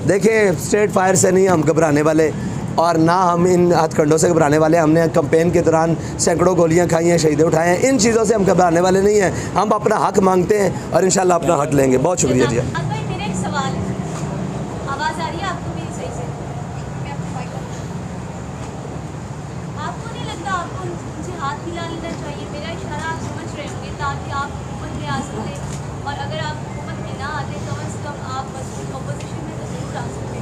देखिए, straight fire से नहीं हम घबराने वाले और ना हम इन हथकंडों से घबराने वाले। हमने कैंपेन के दौरान सैकड़ों गोलियां खाई हैं, शहीदे उठाए हैं। इन चीज़ों से हम घबराने वाले नहीं हैं। हम अपना हक मांगते हैं और इंशाल्लाह अपना हक लेंगे। बहुत शुक्रिया जी। मेरा एक सवाल है, आवाज़ आ रही है आपको मेरी सही से? आपको नहीं लगता आपको उनसे हाथ मिला लेना चाहिए? मेरा इशारा आप समझ रहे होंगे ताकि आप हुकूमत में आ सकते, और अगर आप हुकूमत में ना आते कम से कम आप अपोजिशन में तो जरूर आ सकते,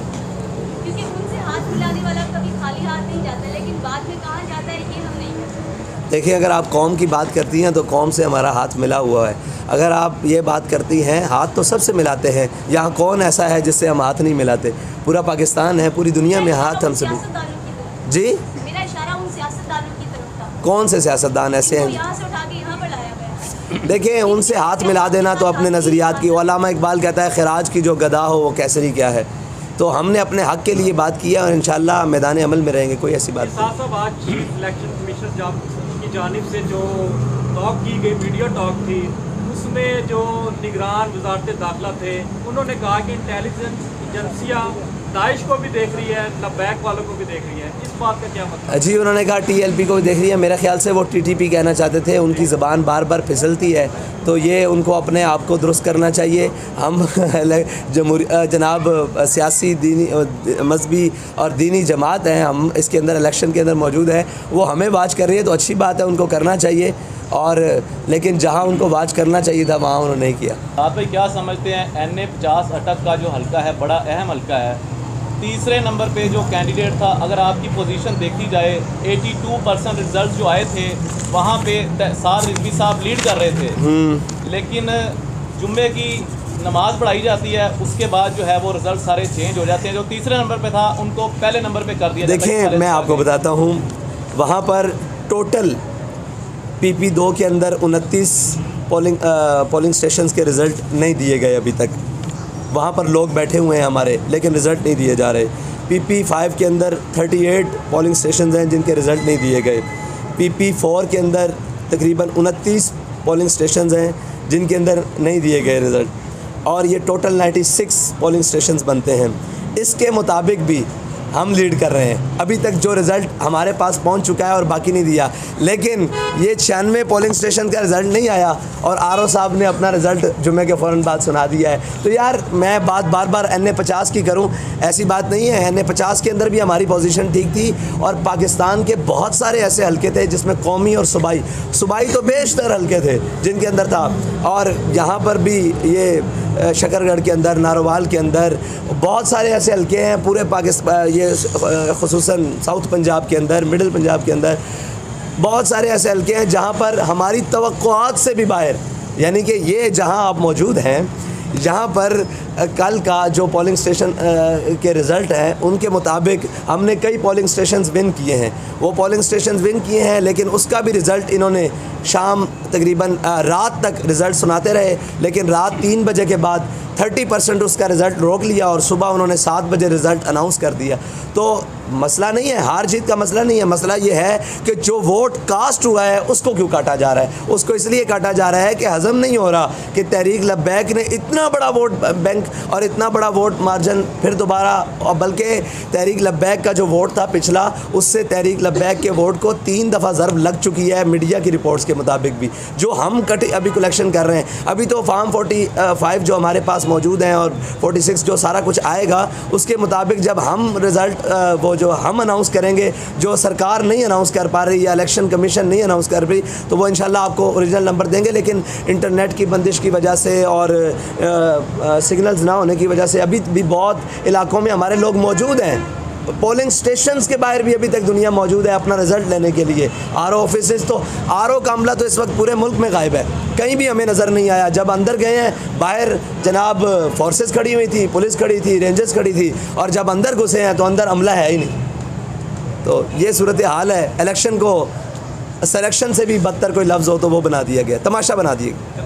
क्योंकि उनसे हाथ मिलाने वाला कभी खाली हाथ नहीं जाता, लेकिन बाद में कहाँ जाता है ये हम नहीं करते। देखिए, अगर आप कौम की बात करती हैं तो कौम से हमारा हाथ मिला हुआ है। अगर आप ये बात करती हैं, हाथ तो सबसे मिलाते हैं। यहाँ कौन ऐसा है जिससे हम हाथ नहीं मिलाते? पूरा पाकिस्तान है, पूरी दुनिया में हाथ हमसे भी। जी, मेरा इशारा उन सियासतदानों की तरफ था। कौन से सियासतदान ऐसे हैं? यहाँ से उठा के यहाँ पर लाया गया। देखिए, उनसे हाथ मिला देना तो अपने नज़रियात की। अल्लामा इकबाल कहता है, खिराज की जो गदा हो वो कैसरी क्या है। तो हमने अपने हक़ के लिए बात किया और इंशाल्लाह मैदान अमल में रहेंगे। कोई ऐसी बात नहीं। साहब, आज चीफ इलेक्शन कमीशन की जानिब से जो टॉक की गई, वीडियो टॉक थी, उसमें जो निगरान वज़ारत दाखिला थे, उन्होंने कहा कि इंटेलिजेंस एजेंसियाँ दाइश को भी देख रही है, लबैक वालों को भी देख रही है। इस बात का क्या मतलब? जी, उन्होंने कहा TLP को भी देख रही है। मेरे ख्याल से वो TTP कहना चाहते थे। उनकी ज़बान बार बार फिसलती है, तो ये उनको अपने आप को दुरुस्त करना चाहिए। हम जनाब सियासी, दीनी, मजहबी और दीनी जमात हैं, हम इसके अंदर इलेक्शन के अंदर मौजूद हैं। वो हमें वाच कर रही है तो अच्छी बात है, उनको करना चाहिए। और लेकिन जहाँ उनको वाच करना चाहिए था वहाँ उन्होंने नहीं किया। आप भाई क्या समझते हैं, NA 50 अटक का जो हल्का है बड़ा अहम हल्का है, तीसरे नंबर पे जो कैंडिडेट था, अगर आपकी पोजीशन देखी जाए 82% रिजल्ट जो आए थे वहाँ पे साद रिजवी साहब लीड कर रहे थे, लेकिन जुम्मे की नमाज पढ़ाई जाती है, उसके बाद जो है वो रिजल्ट सारे चेंज हो जाते हैं। जो तीसरे नंबर पे था उनको पहले नंबर पे कर दिया। देखिए, मैं आपको बताता हूँ, वहाँ पर टोटल PP2 के अंदर 29 पोलिंग स्टेशंस के रिज़ल्ट नहीं दिए गए अभी तक। वहाँ पर लोग बैठे हुए हैं हमारे, लेकिन रिज़ल्ट नहीं दिए जा रहे। PP5 के अंदर 38 पोलिंग स्टेशंस हैं जिनके रिज़ल्ट नहीं दिए गए। PP4 के अंदर तकरीबन 29 पोलिंग स्टेशंस हैं जिनके अंदर नहीं दिए गए रिज़ल्ट, और ये टोटल 96 पोलिंग स्टेशंस बनते हैं। इसके मुताबिक भी हम लीड कर रहे हैं। अभी तक जो रिज़ल्ट हमारे पास पहुंच चुका है और बाकी नहीं दिया, लेकिन ये 96 पोलिंग स्टेशन का रिज़ल्ट नहीं आया और RO साहब ने अपना रिज़ल्ट जुम्मे के फ़ौरन बाद सुना दिया है। तो यार, मैं बात बार बार NA 50 की करूं, ऐसी बात नहीं है। NA 50 के अंदर भी हमारी पोजीशन ठीक थी और पाकिस्तान के बहुत सारे ऐसे हल्के थे जिसमें कौमी और सूबाई तो बेशतर हल्के थे जिनके अंदर था। और यहाँ पर भी ये शकरगढ़ के अंदर, नारोवाल के अंदर बहुत सारे ऐसे हल्के हैं पूरे पाकिस्तान, ये ख़ुसूसन साउथ पंजाब के अंदर, मिडिल पंजाब के अंदर बहुत सारे ऐसे हल्के हैं जहाँ पर हमारी तवक्कुआत से भी बाहर, यानी कि ये जहाँ आप मौजूद हैं, जहाँ पर कल का जो पोलिंग स्टेशन के रिज़ल्ट हैं उनके मुताबिक हमने कई पोलिंग स्टेशंस विन किए हैं। वो पोलिंग स्टेशंस विन किए हैं, लेकिन उसका भी रिज़ल्ट इन्होंने शाम तकरीबन रात तक रिज़ल्ट सुनाते रहे, लेकिन रात 3 बजे के बाद 30% उसका रिज़ल्ट रोक लिया और सुबह उन्होंने 7 बजे रिज़ल्ट अनाउंस कर दिया। तो मसला नहीं है, हार जीत का मसला नहीं है। मसला ये है कि जो वोट कास्ट हुआ है उसको क्यों काटा जा रहा है। उसको इसलिए काटा जा रहा है कि हज़म नहीं हो रहा कि तहरीक लब्बैक ने इतना बड़ा वोट बैंक और इतना बड़ा वोट मार्जिन फिर दोबारा, और बल्कि तहरीक लब्बैक का जो वोट था पिछला, उससे तहरीक लब्बैक के वोट को 3 दफ़ा ज़रब लग चुकी है मीडिया की रिपोर्ट्स के मुताबिक भी, जो हम अभी कलेक्शन कर रहे हैं। अभी तो फार्म 45 जो हमारे पास मौजूद हैं और 46 जो सारा कुछ आएगा, उसके मुताबिक जब हम रिज़ल्ट वो जो हम अनाउंस करेंगे, जो सरकार नहीं अनाउंस कर पा रही या इलेक्शन कमीशन नहीं अनाउंस कर रही, तो वो इंशाल्लाह आपको ओरिजिनल नंबर देंगे। लेकिन इंटरनेट की बंदिश की वजह से और सिग्नल्स ना होने की वजह से अभी भी बहुत इलाकों में हमारे लोग मौजूद हैं। पोलिंग स्टेशंस के बाहर भी अभी तक दुनिया मौजूद है अपना रिज़ल्ट लेने के लिए। RO ऑफिसेस, तो RO का अमला तो इस वक्त पूरे मुल्क में गायब है, कहीं भी हमें नज़र नहीं आया। जब अंदर गए हैं, बाहर जनाब फोर्सेस खड़ी हुई थी, पुलिस खड़ी थी, रेंजर्स खड़ी थी, और जब अंदर घुसे हैं तो अंदर अमला है ही नहीं। तो ये सूरत हाल है। इलेक्शन को सिलेक्शन से भी बदतर कोई लफ्ज़ हो तो वो बना दिया गया, तमाशा बना दिया गया।